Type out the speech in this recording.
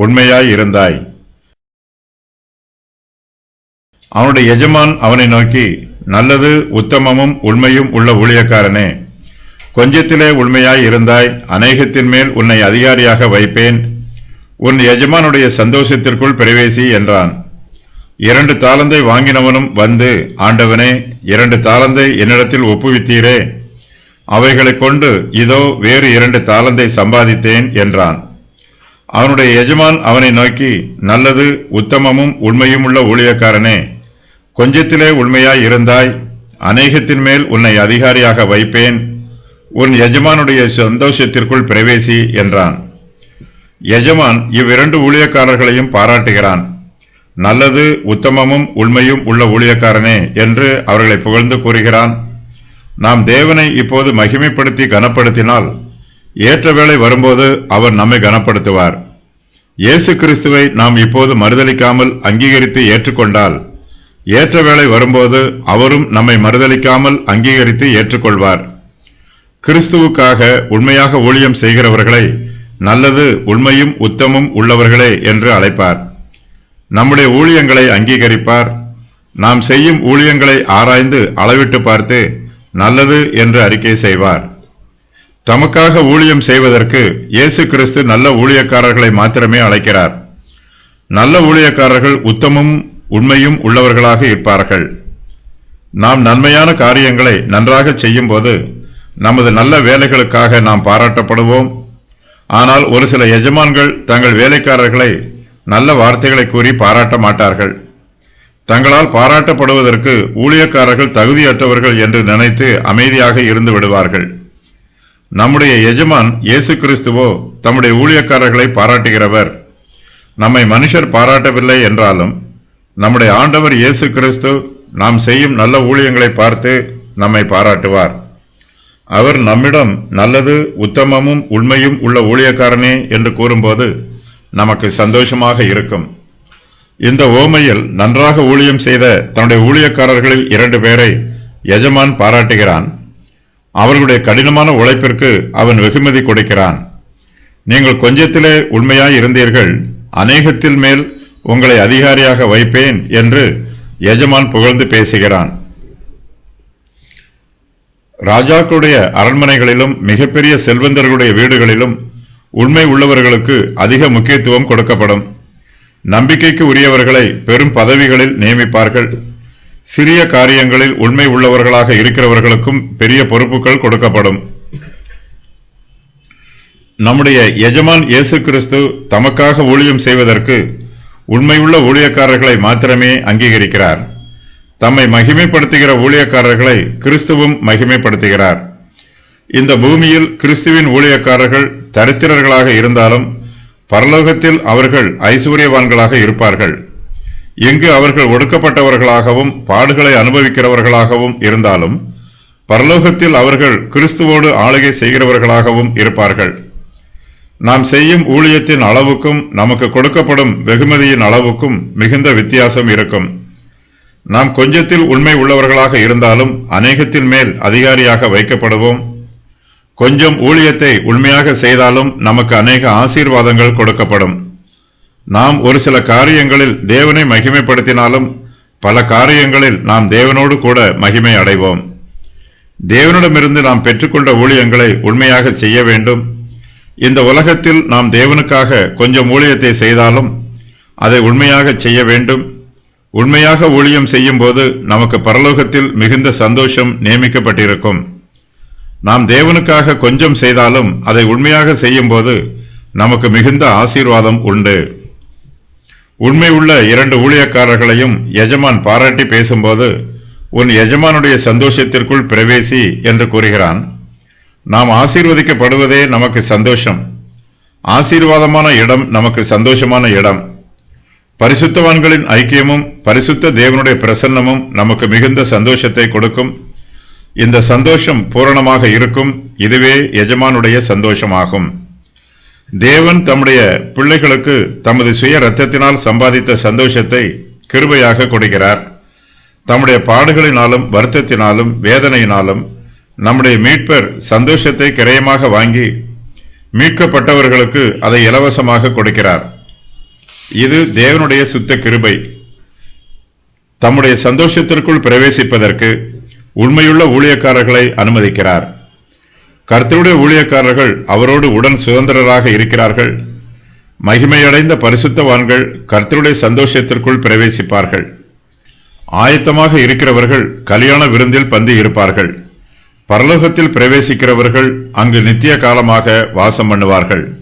உண்மையாய் இருந்தாய். அவனுடைய எஜமான் அவனை நோக்கி, நல்லது, உத்தமமும் உண்மையும் உள்ள ஊழியக்காரனே, கொஞ்சத்திலே உண்மையாய் இருந்தாய், அநேகத்தின் மேல் உன்னை அதிகாரியாக வைப்பேன், உன் எஜமானுடைய சந்தோஷத்திற்குள் பிரவேசி என்றான். 2 தாலந்தை வாங்கினவனும் வந்து, ஆண்டவனே, 2 தாலந்தை என்னிடத்தில் ஒப்புவித்தீரே, அவைகளைக் கொண்டு இதோ வேறு 2 தாலந்தை சம்பாதித்தேன் என்றான். அவனுடைய எஜமான் அவனை நோக்கி, நல்லது, உத்தமமும் உண்மையும் உள்ள ஊழியக்காரனே, கொஞ்சத்திலே உண்மையாய் இருந்தாய், அநேகத்தின் மேல் உன்னை அதிகாரியாக வைப்பேன், உன் எஜமானுடைய சந்தோஷத்திற்குள் பிரவேசி என்றான். எஜமான் இவ்விரண்டு ஊழியக்காரர்களையும் பாராட்டுகிறான். நல்லது, உத்தமமும் உண்மையும் உள்ள ஊழியக்காரனே என்று அவர்களை புகழ்ந்து கூறுகிறான். நாம் தேவனை இப்போது மகிமைப்படுத்தி கனப்படுத்தினால் ஏற்ற வேளை வரும்போது அவர் நம்மை கனப்படுத்துவார். இயேசு கிறிஸ்துவை நாம் இப்போது மறுதலிக்காமல் அங்கீகரித்து ஏற்றுக்கொண்டால் ஏற்ற வேளை வரும்போது அவரும் நம்மை மறுதலிக்காமல் அங்கீகரித்து ஏற்றுக்கொள்வார். கிறிஸ்துவுக்காக உண்மையாக ஊழியம் செய்கிறவர்களை நல்லது, உண்மையும் உத்தமும் உள்ளவர்களே என்று அழைப்பார். நம்முடைய ஊழியங்களை அங்கீகரிப்பார். நாம் செய்யும் ஊழியங்களை ஆராய்ந்து அளவிட்டு பார்த்து நல்லது என்று அறிக்கை செய்வார். தமக்காக ஊழியம் செய்வதற்கு இயேசு கிறிஸ்து நல்ல ஊழியக்காரர்களை மாத்திரமே அழைக்கிறார். நல்ல ஊழியக்காரர்கள் உத்தமும் உண்மையும் உள்ளவர்களாக இருப்பார்கள். நாம் நன்மையான காரியங்களை நன்றாக செய்யும் போது நமது நல்ல வேலைகளுக்காக நாம் பாராட்டப்படுவோம். ஆனால் ஒரு சில எஜமான்கள் தங்கள் வேலைக்காரர்களை நல்ல வார்த்தைகளை கூறி பாராட்ட மாட்டார்கள். தங்களால் பாராட்டப்படுவதற்கு ஊழியக்காரர்கள் தகுதியற்றவர்கள் என்று நினைத்து அமைதியாக இருந்து விடுவார்கள். நம்முடைய எஜமான் இயேசு கிறிஸ்துவோ தம்முடைய ஊழியக்காரர்களை பாராட்டுகிறவர். நம்மை மனுஷர் பாராட்டவில்லை என்றாலும் நம்முடைய ஆண்டவர் இயேசு கிறிஸ்து நாம் செய்யும் நல்ல ஊழியங்களை பார்த்து நம்மை பாராட்டுவார். அவர் நம்மிடம் நல்லது, உத்தமமும் உண்மையும் உள்ள ஊழியக்காரனே என்று கூறும்போது நமக்கு சந்தோஷமாக இருக்கும். இந்த ஓமையில் நன்றாக ஊழியம் செய்த தன்னுடைய ஊழியக்காரர்களில் 2 பேரை எஜமான் பாராட்டுகிறான். அவர்களுடைய கடினமான உழைப்பிற்கு அவன் வெகுமதி கொடுக்கிறான். நீங்கள் கொஞ்சத்திலே உண்மையாய் இருந்தீர்கள், அநேகத்தில் மேல் உங்களை அதிகாரியாக வைப்பேன் என்று எஜமான் புகழ்ந்து பேசுகிறான். ராஜாக்களுடைய அரண்மனைகளிலும் மிகப்பெரிய செல்வந்தர்களுடைய வீடுகளிலும் உண்மை உள்ளவர்களுக்கு அதிக முக்கியத்துவம் கொடுக்கப்படும். நம்பிக்கைக்கு உரியவர்களை பெரும் பதவிகளில் நியமிப்பார்கள். சிறிய காரியங்களில் உண்மை உள்ளவர்களாக இருக்கிறவர்களுக்கும் பெரிய பொறுப்புகள் கொடுக்கப்படும். நம்முடைய எஜமான் இயேசு கிறிஸ்து தமக்காக ஊழியம் செய்வதற்கு உண்மையுள்ள ஊழியக்காரர்களை மாத்திரமே அங்கீகரிக்கிறார். தம்மை மகிமைப்படுத்துகிற ஊழியக்காரர்களை கிறிஸ்துவும் மகிமைப்படுத்துகிறார். இந்த பூமியில் கிறிஸ்துவின் ஊழியக்காரர்கள் தரித்திரர்களாக இருந்தாலும் பரலோகத்தில் அவர்கள் ஐஸ்வர்யவான்களாக இருப்பார்கள். இங்கு அவர்கள் ஒடுக்கப்பட்டவர்களாகவும் பாடுகளை அனுபவிக்கிறவர்களாகவும் இருந்தாலும் பரலோகத்தில் அவர்கள் கிறிஸ்துவோடு ஆளுகை செய்கிறவர்களாகவும் இருப்பார்கள். நாம் செய்யும் ஊழியத்தின் அளவுக்கும் நமக்கு கொடுக்கப்படும் வெகுமதியின் அளவுக்கும் மிகுந்த வித்தியாசம் இருக்கும். நாம் கொஞ்சத்தில் உண்மை உள்ளவர்களாக இருந்தாலும் அநேகத்தின் மேல் அதிகாரியாக வைக்கப்படுவோம். கொஞ்சம் ஊழியத்தை உண்மையாக செய்தாலும் நமக்கு அநேக ஆசீர்வாதங்கள் கொடுக்கப்படும். நாம் ஒரு சில காரியங்களில் தேவனை மகிமைப்படுத்தினாலும் பல காரியங்களில் நாம் தேவனோடு கூட மகிமை அடைவோம். தேவனிடமிருந்து நாம் பெற்றுக்கொண்ட ஊழியங்களை உண்மையாக செய்ய வேண்டும். இந்த உலகத்தில் நாம் தேவனுக்காக கொஞ்சம் ஊழியத்தை செய்தாலும் அதை உண்மையாக செய்ய வேண்டும். உண்மையாக ஊழியம் செய்யும் போது நமக்கு பரலோகத்தில் மிகுந்த சந்தோஷம் நியமிக்கப்பட்டிருக்கும். நாம் தேவனுக்காக கொஞ்சம் செய்தாலும் அதை உண்மையாக செய்யும் போது நமக்கு மிகுந்த ஆசீர்வாதம் உண்டு. உண்மை உள்ள 2 ஊழியக்காரர்களையும் எஜமான் பாராட்டி பேசும்போது உன் எஜமானுடைய சந்தோஷத்திற்குள் பிரவேசி என்று கூறுகிறான். நாம் ஆசீர்வதிக்கப்படுவதே நமக்கு சந்தோஷம். ஆசீர்வாதமான இடம் நமக்கு சந்தோஷமான இடம். பரிசுத்தவான்களின் ஐக்கியமும் பரிசுத்த தேவனுடைய பிரசன்னமும் நமக்கு மிகுந்த சந்தோஷத்தை கொடுக்கும். இந்த சந்தோஷம் பூரணமாக இருக்கும். இதுவே எஜமானுடைய சந்தோஷமாகும். தேவன் தம்முடைய பிள்ளைகளுக்கு தமது சுய இரத்தத்தினால் சம்பாதித்த சந்தோஷத்தை கிருபையாக கொடுக்கிறார். தம்முடைய பாடுகளினாலும் வருத்தத்தினாலும் வேதனையினாலும் நம்முடைய மீட்பர் சந்தோஷத்தை கிரயமாக வாங்கி மீட்கப்பட்டவர்களுக்கு அதை இலவசமாக கொடுக்கிறார். இது தேவனுடைய சுத்த கிருபை. தம்முடைய சந்தோஷத்திற்குள் பிரவேசிப்பதற்கு உண்மையுள்ள ஊழியக்காரர்களை அனுமதிக்கிறார். கர்த்தருடைய ஊழியக்காரர்கள் அவரோடு உடன் சுதந்திரராக இருக்கிறார்கள். மகிமையடைந்த பரிசுத்தவான்கள் கர்த்தருடைய சந்தோஷத்திற்குள் பிரவேசிப்பார்கள். ஆயத்தமாக இருக்கிறவர்கள் கல்யாண விருந்தில் பந்தி இருப்பார்கள். பரலோகத்தில் பிரவேசிக்கிறவர்கள் அங்கு நித்திய காலமாக வாசம் பண்ணுவார்கள்.